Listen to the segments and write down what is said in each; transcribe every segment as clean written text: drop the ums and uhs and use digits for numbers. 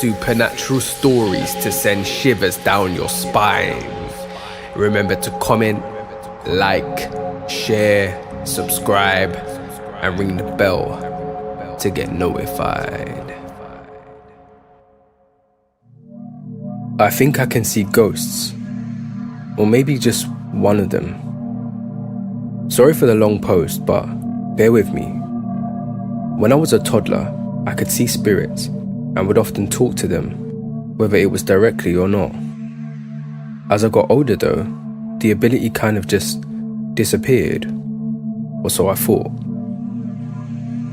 supernatural stories to send shivers down your spine. Remember to comment, like, share, subscribe, and ring the bell to get notified. I think I can see ghosts, or maybe just one of them. Sorry for the long post, but bear with me. When I was a toddler, I could see spirits and would often talk to them, whether it was directly or not. As I got older though, the ability kind of just disappeared, or so I thought.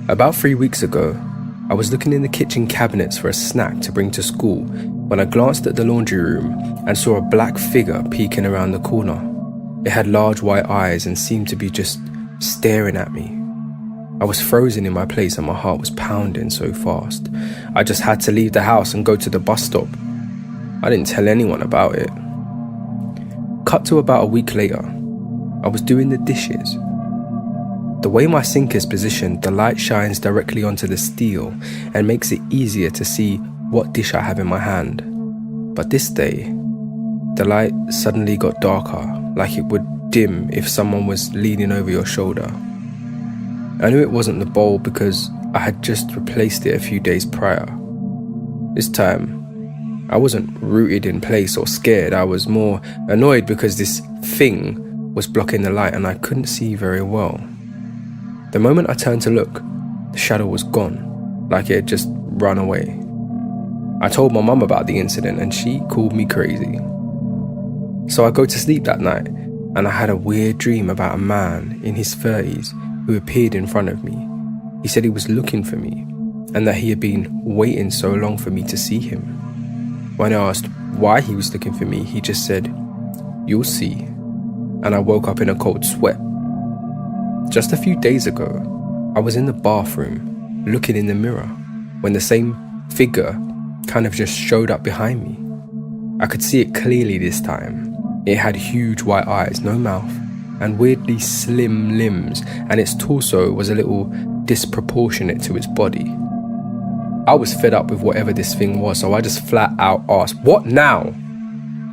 About 3 weeks ago, I was looking in the kitchen cabinets for a snack to bring to school when I glanced at the laundry room and saw a black figure peeking around the corner. It had large white eyes and seemed to be just staring at me. I was frozen in my place and my heart was pounding so fast. I just had to leave the house and go to the bus stop. I didn't tell anyone about it. Cut to about a week later, I was doing the dishes. The way my sink is positioned, the light shines directly onto the steel and makes it easier to see what dish I have in my hand. But this day, the light suddenly got darker, like it would dim if someone was leaning over your shoulder. I knew it wasn't the bowl because I had just replaced it a few days prior. This time, I wasn't rooted in place or scared. I was more annoyed because this thing was blocking the light and I couldn't see very well. The moment I turned to look, the shadow was gone, like it had just run away. I told my mum about the incident and she called me crazy. So I go to sleep that night and I had a weird dream about a man in his 30s who appeared in front of me. He said he was looking for me and that he had been waiting so long for me to see him. When I asked why he was looking for me, he just said, "You'll see." And I woke up in a cold sweat. Just a few days ago, I was in the bathroom looking in the mirror when the same figure kind of just showed up behind me. I could see it clearly this time. It had huge white eyes, no mouth, and weirdly slim limbs, and its torso was a little disproportionate to its body. I was fed up with whatever this thing was, so I just flat out asked, "What now?"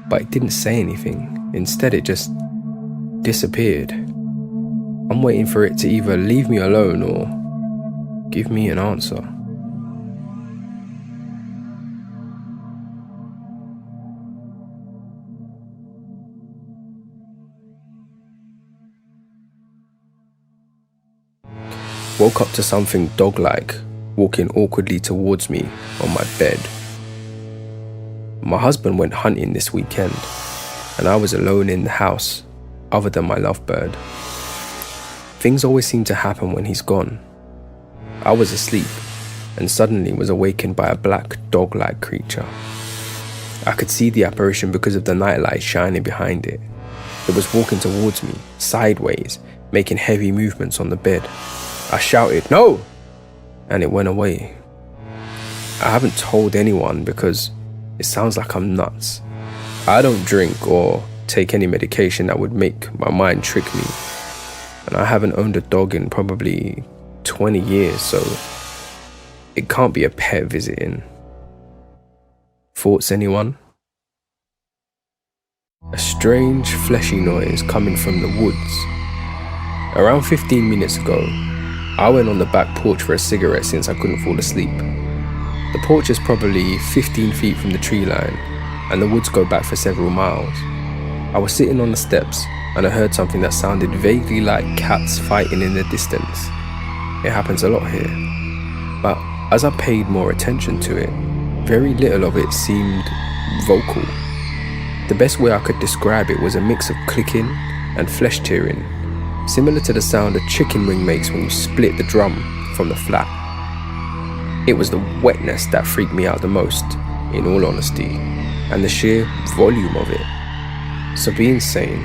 But it didn't say anything. Instead, it just disappeared. I'm waiting for it to either leave me alone or give me an answer. Woke up to something dog-like walking awkwardly towards me on my bed. My husband went hunting this weekend, and I was alone in the house, other than my lovebird. Things always seem to happen when he's gone. I was asleep, and suddenly was awakened by a black dog-like creature. I could see the apparition because of the nightlight shining behind it. It was walking towards me, sideways, making heavy movements on the bed. I shouted, "No!" and it went away. I haven't told anyone because it sounds like I'm nuts. I don't drink or take any medication that would make my mind trick me. And I haven't owned a dog in probably 20 years, so it can't be a pet visiting. Thoughts, anyone? A strange, fleshy noise coming from the woods. Around 15 minutes ago, I went on the back porch for a cigarette since I couldn't fall asleep. The porch is probably 15 feet from the tree line, and the woods go back for several miles. I was sitting on the steps, and I heard something that sounded vaguely like cats fighting in the distance. It happens a lot here. But as I paid more attention to it, very little of it seemed vocal. The best way I could describe it was a mix of clicking and flesh tearing, similar to the sound a chicken wing makes when you split the drum from the flap. It was the wetness that freaked me out the most, in all honesty, and the sheer volume of it. So being sane,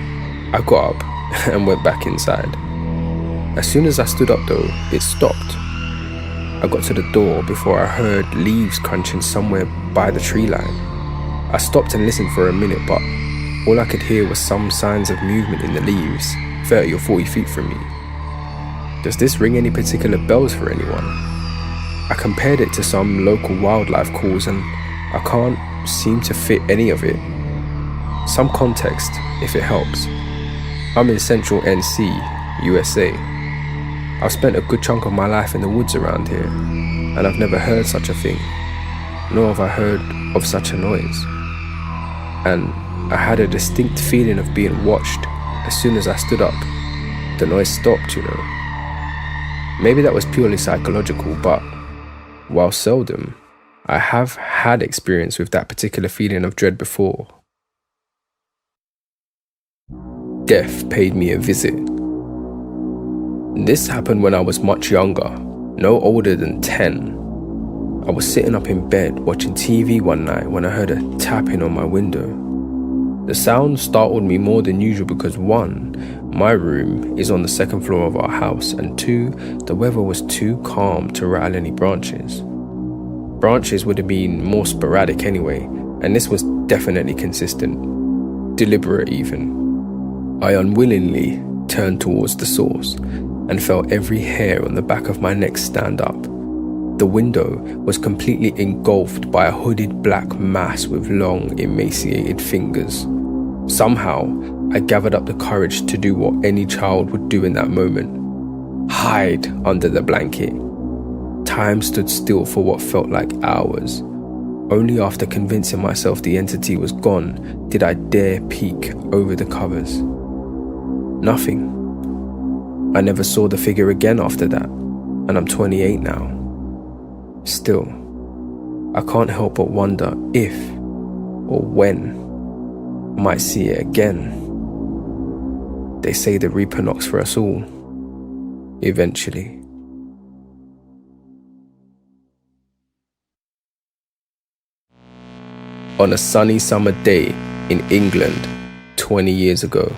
I got up and went back inside. As soon as I stood up though, it stopped. I got to the door before I heard leaves crunching somewhere by the tree line. I stopped and listened for a minute, but all I could hear was some signs of movement in the leaves, 30 or 40 feet from me. Does this ring any particular bells for anyone? I compared it to some local wildlife calls and I can't seem to fit any of it. Some context, if it helps. I'm in central NC, USA. I've spent a good chunk of my life in the woods around here, and I've never heard such a thing, nor have I heard of such a noise. And I had a distinct feeling of being watched as soon as I stood up. The noise stopped, Maybe that was purely psychological, but while seldom, I have had experience with that particular feeling of dread before. Death paid me a visit. This happened when I was much younger, no older than 10. I was sitting up in bed watching TV one night when I heard a tapping on my window. The sound startled me more than usual because 1, my room is on the second floor of our house, and 2, the weather was too calm to rattle any branches. Branches would have been more sporadic anyway, and this was definitely consistent, deliberate even. I unwillingly turned towards the source and felt every hair on the back of my neck stand up. The window was completely engulfed by a hooded black mass with long, emaciated fingers. Somehow, I gathered up the courage to do what any child would do in that moment: hide under the blanket. Time stood still for what felt like hours. Only after convincing myself the entity was gone did I dare peek over the covers. Nothing. I never saw the figure again after that, and I'm 28 now. Still, I can't help but wonder if or when I might see it again. They say the Reaper knocks for us all, eventually. On a sunny summer day in England 20 years ago,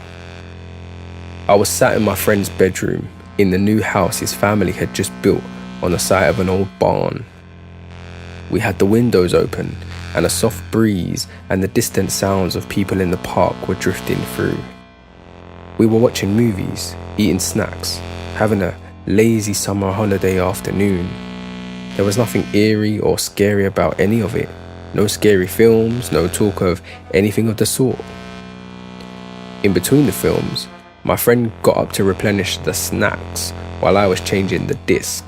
I was sat in my friend's bedroom in the new house his family had just built on the site of an old barn. We had the windows open, and a soft breeze and the distant sounds of people in the park were drifting through. We were watching movies, eating snacks, having a lazy summer holiday afternoon. There was nothing eerie or scary about any of it. No scary films, no talk of anything of the sort. In between the films, my friend got up to replenish the snacks while I was changing the disc.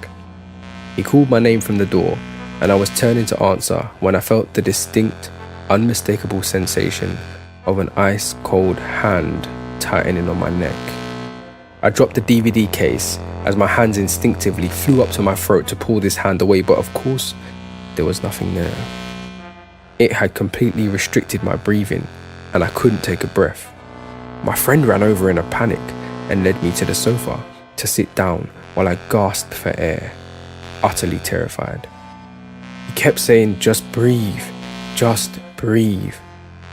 He called my name from the door, and I was turning to answer when I felt the distinct, unmistakable sensation of an ice-cold hand tightening on my neck. I dropped the DVD case as my hands instinctively flew up to my throat to pull this hand away, but of course, there was nothing there. It had completely restricted my breathing, and I couldn't take a breath. My friend ran over in a panic and led me to the sofa to sit down while I gasped for air, utterly terrified. He kept saying, "Just breathe, just breathe,"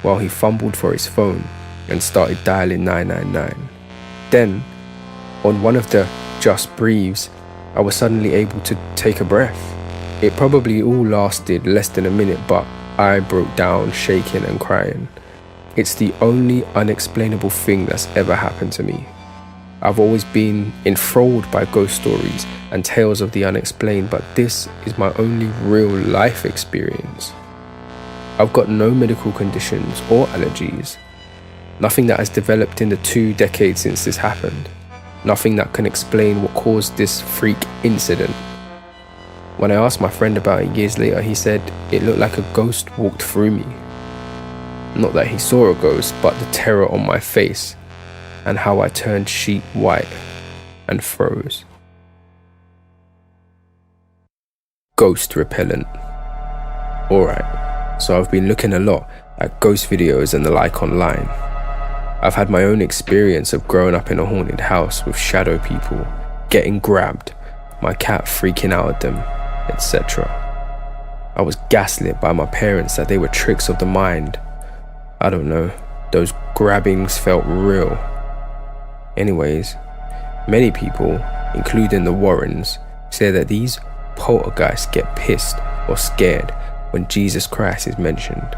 while he fumbled for his phone and started dialing 999. Then, on one of the just breathes, I was suddenly able to take a breath. It probably all lasted less than a minute, but I broke down, shaking and crying. It's the only unexplainable thing that's ever happened to me. I've always been enthralled by ghost stories and tales of the unexplained, but this is my only real life experience. I've got no medical conditions or allergies. Nothing that has developed in the 2 decades since this happened. Nothing that can explain what caused this freak incident. When I asked my friend about it years later, he said it looked like a ghost walked through me. Not that he saw a ghost, but the terror on my face and how I turned sheet white and froze. Ghost repellent. Alright, so I've been looking a lot at ghost videos and the like online. I've had my own experience of growing up in a haunted house with shadow people, getting grabbed, my cat freaking out at them, etc. I was gaslit by my parents that they were tricks of the mind. I don't know, those grabbings felt real. Anyways, many people, including the Warrens, say that these poltergeists get pissed or scared when Jesus Christ is mentioned.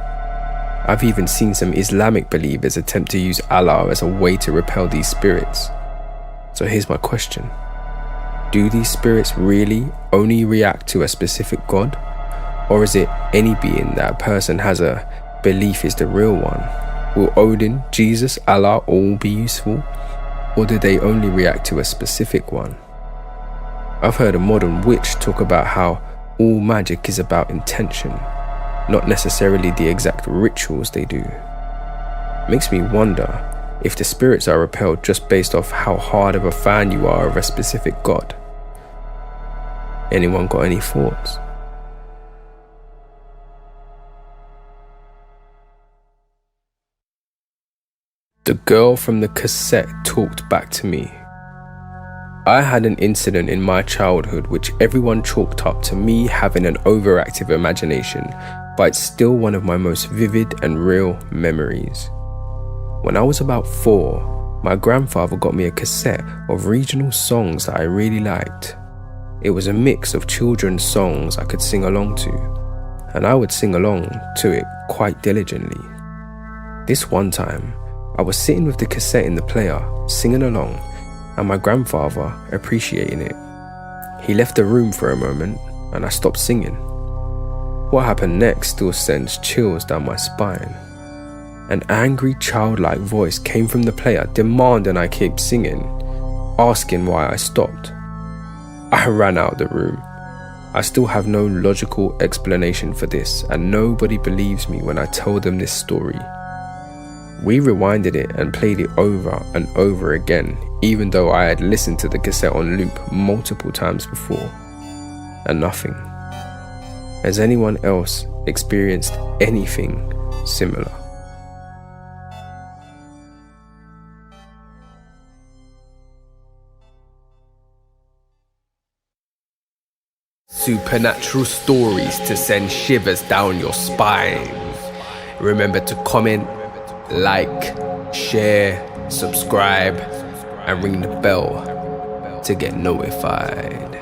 I've even seen some Islamic believers attempt to use Allah as a way to repel these spirits. So here's my question. Do these spirits really only react to a specific god? Or is it any being that a person has a belief is the real one? Will Odin, Jesus, Allah all be useful? Or do they only react to a specific one? I've heard a modern witch talk about how all magic is about intention, not necessarily the exact rituals they do. Makes me wonder if the spirits are repelled just based off how hard of a fan you are of a specific god. Anyone got any thoughts? The girl from the cassette talked back to me. I had an incident in my childhood which everyone chalked up to me having an overactive imagination, but it's still one of my most vivid and real memories. When I was about 4, my grandfather got me a cassette of regional songs that I really liked. It was a mix of children's songs I could sing along to, and I would sing along to it quite diligently. This one time, I was sitting with the cassette in the player, singing along, and my grandfather appreciating it. He left the room for a moment, and I stopped singing. What happened next still sends chills down my spine. An angry childlike voice came from the player demanding I keep singing, asking why I stopped. I ran out of the room. I still have no logical explanation for this, and nobody believes me when I tell them this story. We rewinded it and played it over and over again, even though I had listened to the cassette on loop multiple times before, and nothing. Has anyone else experienced anything similar? Supernatural stories to send shivers down your spine. Remember to comment, like, share, subscribe, and ring the bell to get notified.